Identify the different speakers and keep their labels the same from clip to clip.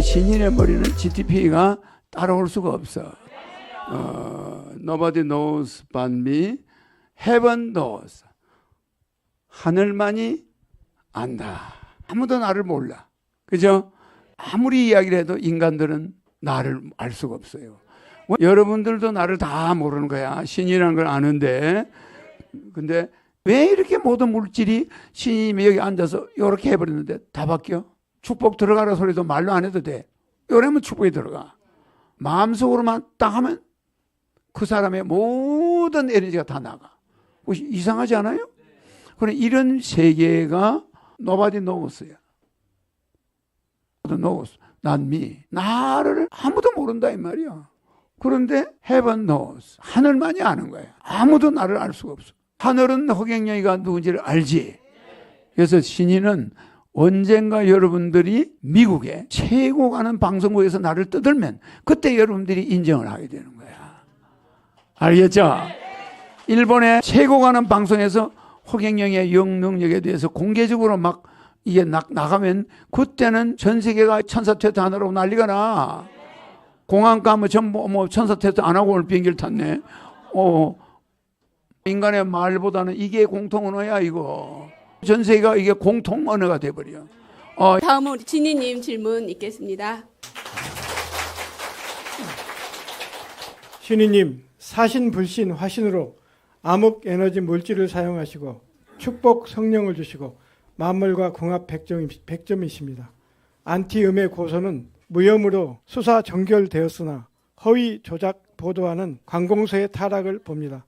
Speaker 1: 신인의 머리는 GDP가 따라올 수가 없어. Nobody knows but me. Heaven knows. 하늘만이 안다. 아무도 나를 몰라. 그죠? 아무리 이야기를 해도 인간들은 나를 알 수가 없어요. 여러분들도 나를 다 모르는 거야. 신이라는 걸 아는데. 근데 왜 이렇게 모든 물질이 신이 여기 앉아서 이렇게 해버렸는데 다 바뀌어? 축복 들어가라 소리도 말로 안 해도 돼. 이러면 축복이 들어가. 마음속으로만 딱 하면 그 사람의 모든 에너지가 다 나가. 이상하지 않아요? 그럼 이런 세계가 nobody knows야. knows, not me. 나를 아무도 모른다 이 말이야. 그런데 heaven knows. 하늘만이 아는 거야. 아무도 나를 알 수가 없어. 하늘은 허경영이가 누군지를 알지. 그래서 신인은 언젠가 여러분들이 미국에 최고 가는 방송국에서 나를 떠들면 그때 여러분들이 인정을 하게 되는 거야. 알겠죠? 일본의 최고 가는 방송에서 허경영의 영능력에 대해서 공개적으로 막 이게 나가면 그때는 전 세계가 천사퇴트 하느라고 난리가 나. 공항 가면 전부 천사퇴트 안 하고 오늘 비행기를 탔네. 인간의 말보다는 이게 공통 언어야 이거. 전 세계가 이게 공통 언어가 돼버려.
Speaker 2: 다음은 우리 진희님 질문 있겠습니다.
Speaker 3: 신이님, 사신, 불신, 화신으로 암흑 에너지 물질을 사용하시고 축복 성령을 주시고 만물과 궁합 100점이십니다. 안티음의 고소는 무혐의로 수사 정결되었으나 허위 조작 보도하는 관공서의 타락을 봅니다.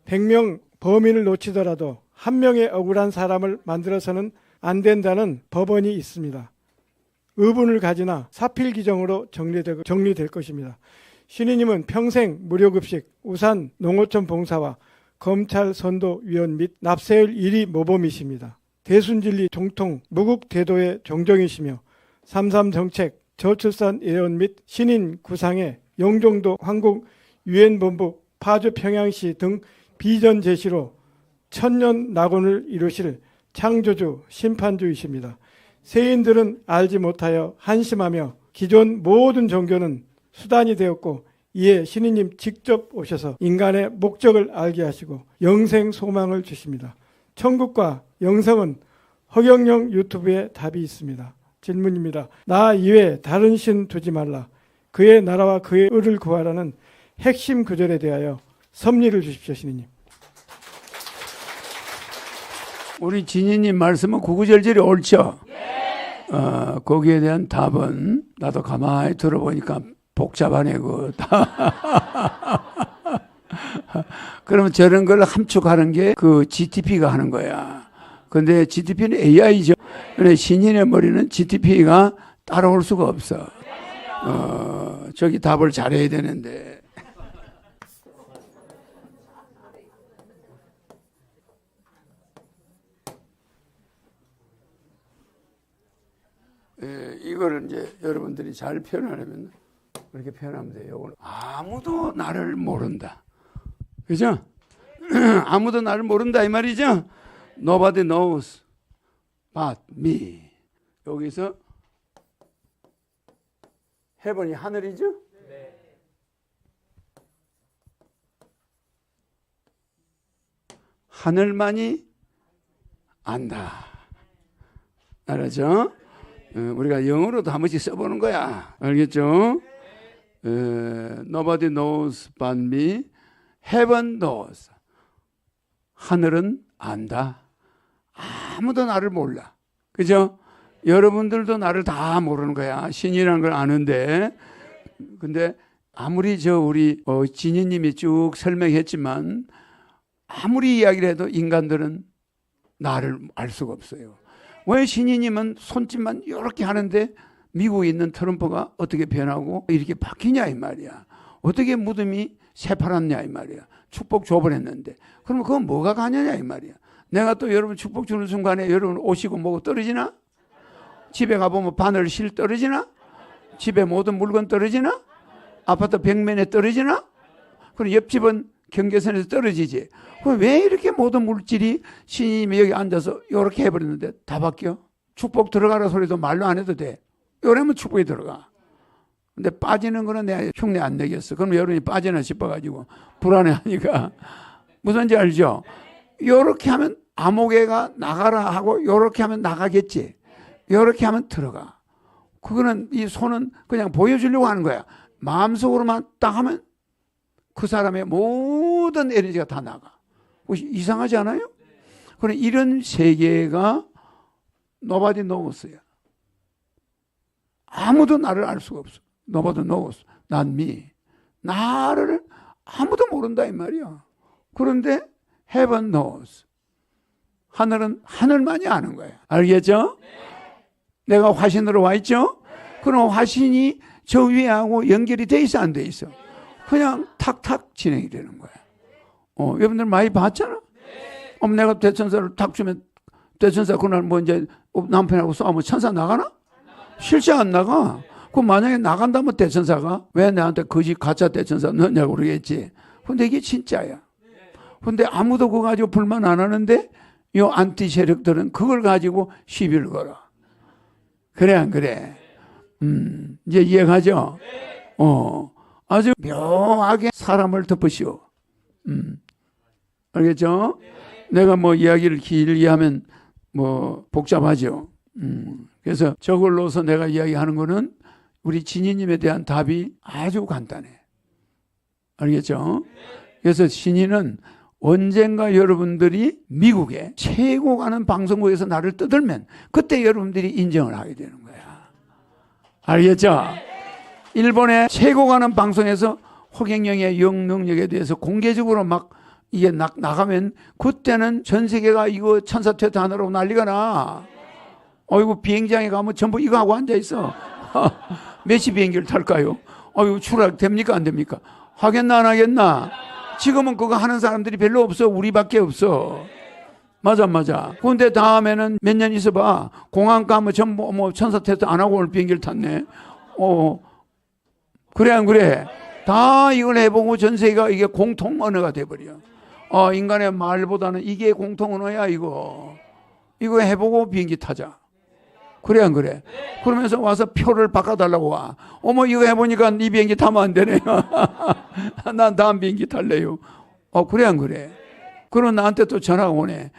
Speaker 3: 100명 범인을 놓치더라도 한 명의 억울한 사람을 만들어서는 안 된다는 법원이 있습니다. 의분을 가지나 사필 규정으로 정리될 것입니다. 신이님은 평생 무료급식, 우산 농어촌 봉사와 검찰 선도위원 및 납세율 1위 모범이십니다. 대순진리 종통 무국대도의 종정이시며 3.3 정책, 저출산 예언 및 신인 구상의 영종도 황국 유엔본부 파주 평양시 등 비전 제시로 천년 낙원을 이루실 창조주 심판주이십니다. 세인들은 알지 못하여 한심하며 기존 모든 종교는 수단이 되었고 이에 신이님 직접 오셔서 인간의 목적을 알게 하시고 영생 소망을 주십니다. 천국과 영생은 허경영 유튜브에 답이 있습니다. 질문입니다. 나 이외에 다른 신 두지 말라. 그의 나라와 그의 의를 구하라는 핵심 구절에 대하여 섭리를 주십시오. 신이님.
Speaker 1: 우리 진희님 말씀은 구구절절이 옳죠? 거기에 대한 답은 나도 가만히 들어보니까 복잡하네. 그러면 저런 걸 함축하는 게 그 GDP가 하는 거야. 근데 GDP는 AI죠. 근데 신인의 머리는 GDP가 따라올 수가 없어. 저기 답을 잘해야 되는데. 이거를 이제 여러분들이 잘 표현하려면 이렇게 표현하면 돼요. 아무도 나를 모른다. 그죠? 아무도 나를 모른다 이 말이죠? Nobody knows but me. 여기서 heaven이 하늘이죠? 하늘만이 안다. 알았죠? 우리가 영어로도 한 번씩 써보는 거야. 알겠죠? Nobody knows but me. Heaven knows. 하늘은 안다. 아무도 나를 몰라. 그죠? 여러분들도 나를 다 모르는 거야. 신이라는 걸 아는데. 근데 아무리 우리 진희님이 쭉 설명했지만 아무리 이야기를 해도 인간들은 나를 알 수가 없어요. 왜 신이님은 손짓만 이렇게 하는데 미국에 있는 트럼프가 어떻게 변하고 이렇게 바뀌냐 이 말이야. 어떻게 무덤이 새파랗냐 이 말이야. 축복 줘버렸는데. 그러면 그건 뭐가 가냐냐 이 말이야. 내가 또 여러분 축복 주는 순간에 여러분 오시고 뭐고 떨어지나? 집에 가보면 바늘 실 떨어지나? 집에 모든 물건 떨어지나? 아파트 벽면에 떨어지나? 그럼 옆집은 경계선에서 떨어지지. 그럼 왜 이렇게 모든 물질이 신님이 여기 앉아서 이렇게 해버렸는데 다 바뀌어? 축복 들어가라 소리도 말로 안 해도 돼. 이러면 축복이 들어가. 근데 빠지는 거는 내가 흉내 안 내겠어. 그럼 여러분이 빠지나 싶어가지고 불안해하니까. 무슨지 알죠? 요렇게 하면 암흑애가 나가라 하고 요렇게 하면 나가겠지. 요렇게 하면 들어가. 그거는 이 손은 그냥 보여주려고 하는 거야. 마음속으로만 딱 하면 그 사람의 모든 에너지가 다 나가. 이상하지 않아요? 그럼 이런 세계가 nobody knows야. 아무도 나를 알 수가 없어. nobody knows. not me. 나를 아무도 모른다 이 말이야. 그런데 heaven knows. 하늘은 하늘만이 아는 거야. 알겠죠? 내가 화신으로 와 있죠? 그럼 화신이 저 위하고 연결이 돼 있어 안 돼 있어? 그냥 탁탁 진행이 되는 거야. 여러분들 많이 봤잖아? 내가 대천사를 탁 주면 대천사 그날 뭐 이제 남편하고 싸우면 천사 나가나? 실제 안 나가. 그럼 만약에 나간다면 대천사가 왜 나한테 거짓 가짜 대천사 넣냐고 그러겠지. 근데 이게 진짜야. 근데 아무도 그거 가지고 불만 안 하는데 요 안티 세력들은 그걸 가지고 시비를 걸어. 그래 안 그래? 이제 이해가죠? 아주 묘하게 사람을 덮으시오. 알겠죠? 내가 뭐 이야기를 길게 하면 뭐 복잡하죠. 그래서 저걸로서 내가 이야기하는 거는 우리 진희님에 대한 답이 아주 간단해. 알겠죠? 그래서 진희는 언젠가 여러분들이 미국에 최고 가는 방송국에서 나를 떠들면 그때 여러분들이 인정을 하게 되는 거야. 알겠죠? 일본의 최고 가는 방송에서 허경영의 영능력에 대해서 공개적으로 막 이게 나가면 그때는 전 세계가 이거 천사퇴타하느라고 난리가 나. 어이구 비행장에 가면 전부 이거 하고 앉아있어. 몇 시 비행기를 탈까요? 어이구 추락 됩니까 안 됩니까? 하겠나 안 하겠나? 지금은 그거 하는 사람들이 별로 없어. 우리밖에 없어. 맞아. 근데 다음에는 몇 년 있어봐. 공항 가면 전부 뭐 천사퇴타 안 하고 오늘 비행기를 탔네. 그래 안 그래? 다 이걸 해보고 전 세계가 이게 공통 언어가 돼버려. 인간의 말보다는 이게 공통 언어야 이거. 이거 해보고 비행기 타자. 그래 안 그래? 그러면서 와서 표를 바꿔달라고 와. 이거 해보니까 이 비행기 타면 안 되네요. 난 다음 비행기 탈래요. 그래 안 그래? 그럼 나한테 또 전화가 오네.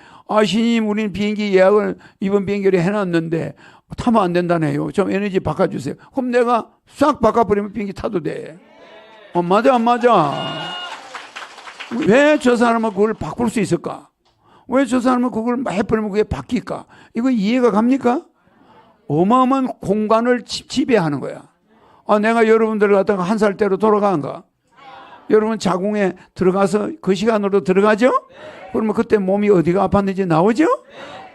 Speaker 1: 신임 우리는 비행기 예약을 이번 비행기로 해놨는데 타면 안 된다네요. 좀 에너지 바꿔주세요. 그럼 내가 싹 바꿔버리면 비행기 타도 돼. 맞아 안 맞아? 왜 저 사람은 그걸 바꿀 수 있을까? 왜 저 사람은 그걸 해버리면 그게 바뀔까? 이거 이해가 갑니까? 어마어마한 공간을 지배하는 거야. 내가 여러분들 갖다가 한 살대로 돌아가는가? 여러분 자궁에 들어가서 그 시간으로 들어가죠? 그러면 그때 몸이 어디가 아팠는지 나오죠?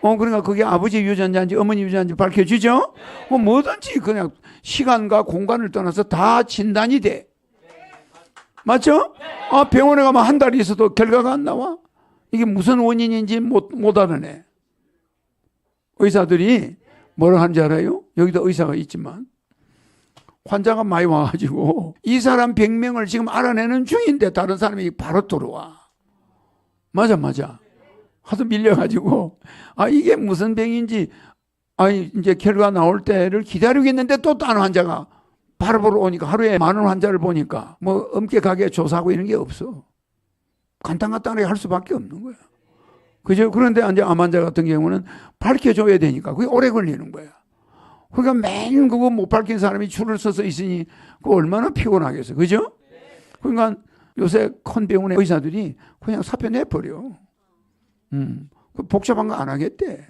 Speaker 1: 그러니까 그게 아버지 유전자인지 어머니 유전자인지 밝혀주죠? 뭐든지 그냥 시간과 공간을 떠나서 다 진단이 돼. 맞죠? 병원에 가면 한 달이 있어도 결과가 안 나와? 이게 무슨 원인인지 못 알아내. 의사들이 뭐라 하는지 알아요? 여기도 의사가 있지만 환자가 많이 와가지고 이 사람 병명을 지금 알아내는 중인데 다른 사람이 바로 들어와. 맞아. 하도 밀려가지고 이게 무슨 병인지 이제 결과 나올 때를 기다리고 있는데 또 다른 환자가 바로 오니까 하루에 많은 환자를 보니까 뭐 엄격하게 조사하고 이런 게 없어. 간단하게 할 수밖에 없는 거야. 그죠? 그런데 이제 암 환자 같은 경우는 밝혀줘야 되니까 그게 오래 걸리는 거야. 그러니까 맨 그거 못 밝힌 사람이 줄을 서서 있으니 그 얼마나 피곤하겠어. 그죠? 그러니까 요새 큰 병원의 의사들이 그냥 사표 내버려. 복잡한 거 안 하겠대.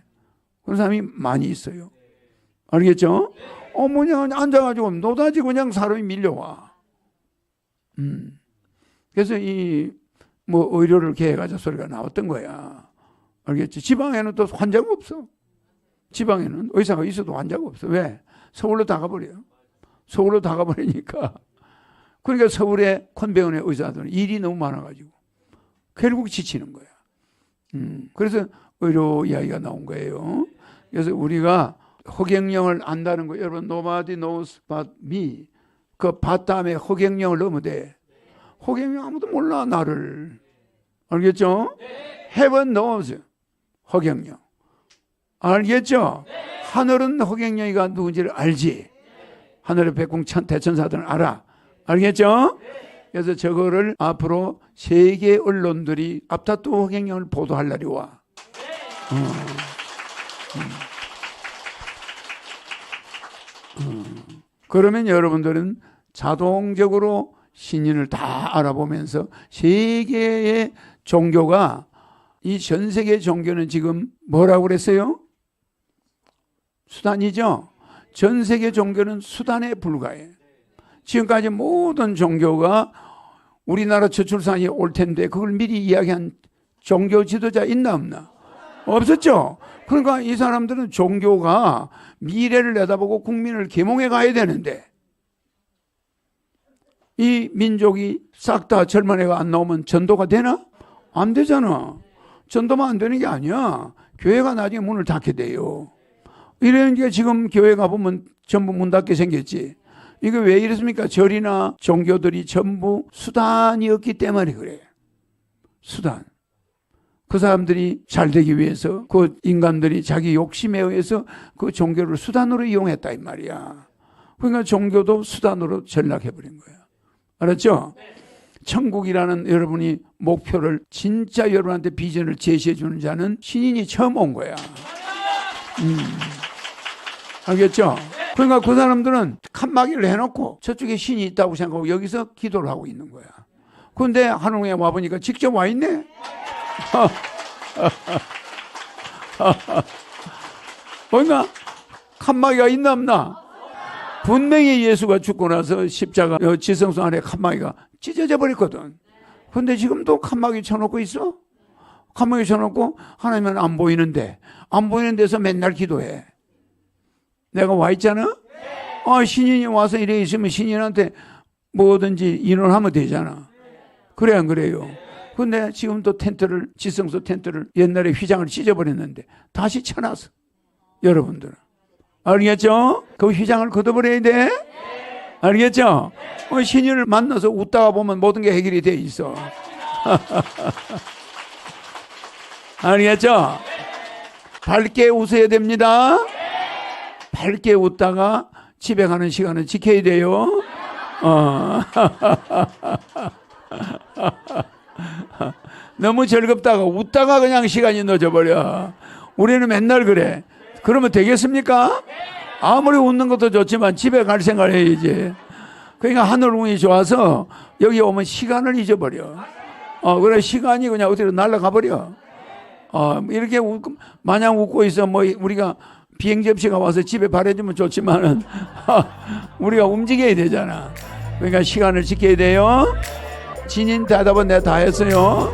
Speaker 1: 그런 사람이 많이 있어요. 알겠죠? 그냥 앉아가지고 노다지 그냥 사람이 밀려와. 그래서 뭐 의료를 개해가지고 소리가 나왔던 거야. 알겠지? 지방에는 또 환자가 없어. 지방에는 의사가 있어도 환자가 없어. 왜? 서울로 다 가버려. 서울로 다 가버리니까. 그러니까 서울의 큰 병원의 의사들은 일이 너무 많아가지고 결국 지치는 거야. 그래서 의료 이야기가 나온 거예요. 그래서 우리가 허경영을 안다는 거, 여러분, nobody knows but me. 그 봤 다음에 허경영을 넣으면 돼. 허경영 아무도 몰라 나를. 알겠죠? Heaven knows 허경영. 알겠죠? 하늘은 허경영이가 누군지를 알지. 하늘의 백궁 대천사들은 알아. 알겠죠? 그래서 저거를 앞으로 세계 언론들이 앞다투 허경영을 보도할 날이 와. 그러면 여러분들은 자동적으로 신인을 다 알아보면서 세계의 종교가, 이 전 세계 종교는 지금 뭐라고 그랬어요? 수단이죠. 전 세계 종교는 수단에 불과해. 지금까지 모든 종교가 우리나라 저출산이 올 텐데 그걸 미리 이야기한 종교 지도자 있나 없나? 없었죠. 그러니까 이 사람들은 종교가 미래를 내다보고 국민을 계몽해 가야 되는데, 이 민족이 싹 다 젊은 애가 안 나오면 전도가 되나? 안 되잖아. 전도만 안 되는 게 아니야. 교회가 나중에 문을 닫게 돼요. 이런 게 지금 교회 가보면 전부 문 닫게 생겼지. 이게 왜 이렇습니까? 절이나 종교들이 전부 수단이었기 때문에 그래. 수단. 그 사람들이 잘 되기 위해서, 그 인간들이 자기 욕심에 의해서 그 종교를 수단으로 이용했다 이 말이야. 그러니까 종교도 수단으로 전락해버린 거야. 알았죠? 천국이라는 여러분이 목표를, 진짜 여러분한테 비전을 제시해 주는 자는 신인이 처음 온 거야. 알겠죠? 그러니까 그 사람들은 칸막이를 해놓고 저쪽에 신이 있다고 생각하고 여기서 기도를 하고 있는 거야. 그런데 한옥에 와보니까 직접 와 있네? 그러니까 칸막이가 있나 없나? 분명히 예수가 죽고 나서 십자가 지성소 안에 칸막이가 찢어져 버렸거든. 그런데 지금도 칸막이 쳐놓고 있어? 칸막이 쳐놓고 하나님은 안 보이는데, 안 보이는 데서 맨날 기도해. 내가 와 있잖아? 신인이 와서 이래 있으면 신인한테 뭐든지 인원하면 되잖아. 그래 안 그래요? 근데 지금 또 텐트를, 지성소 텐트를 옛날에 휘장을 찢어버렸는데 다시 쳐놨어. 여러분들 알겠죠? 그 휘장을 걷어버려야 돼. 알겠죠? 신인을 만나서 웃다가 보면 모든 게 해결이 돼 있어. 알겠죠? 밝게 웃어야 됩니다. 밝게 웃다가 집에 가는 시간은 지켜야 돼요. 너무 즐겁다가 웃다가 그냥 시간이 늦어버려. 우리는 맨날 그래. 그러면 되겠습니까? 아무리 웃는 것도 좋지만 집에 갈 생각을 해야지. 그러니까 하늘 운이 좋아서 여기 오면 시간을 잊어버려. 그래 시간이 그냥 어디로 날아가 버려. 이렇게 마냥 웃고 있어. 뭐 우리가 비행 접시가 와서 집에 바래주면 좋지만은 우리가 움직여야 되잖아. 그러니까 시간을 지켜야 돼요. 진인 대답은 내가 다 했어요.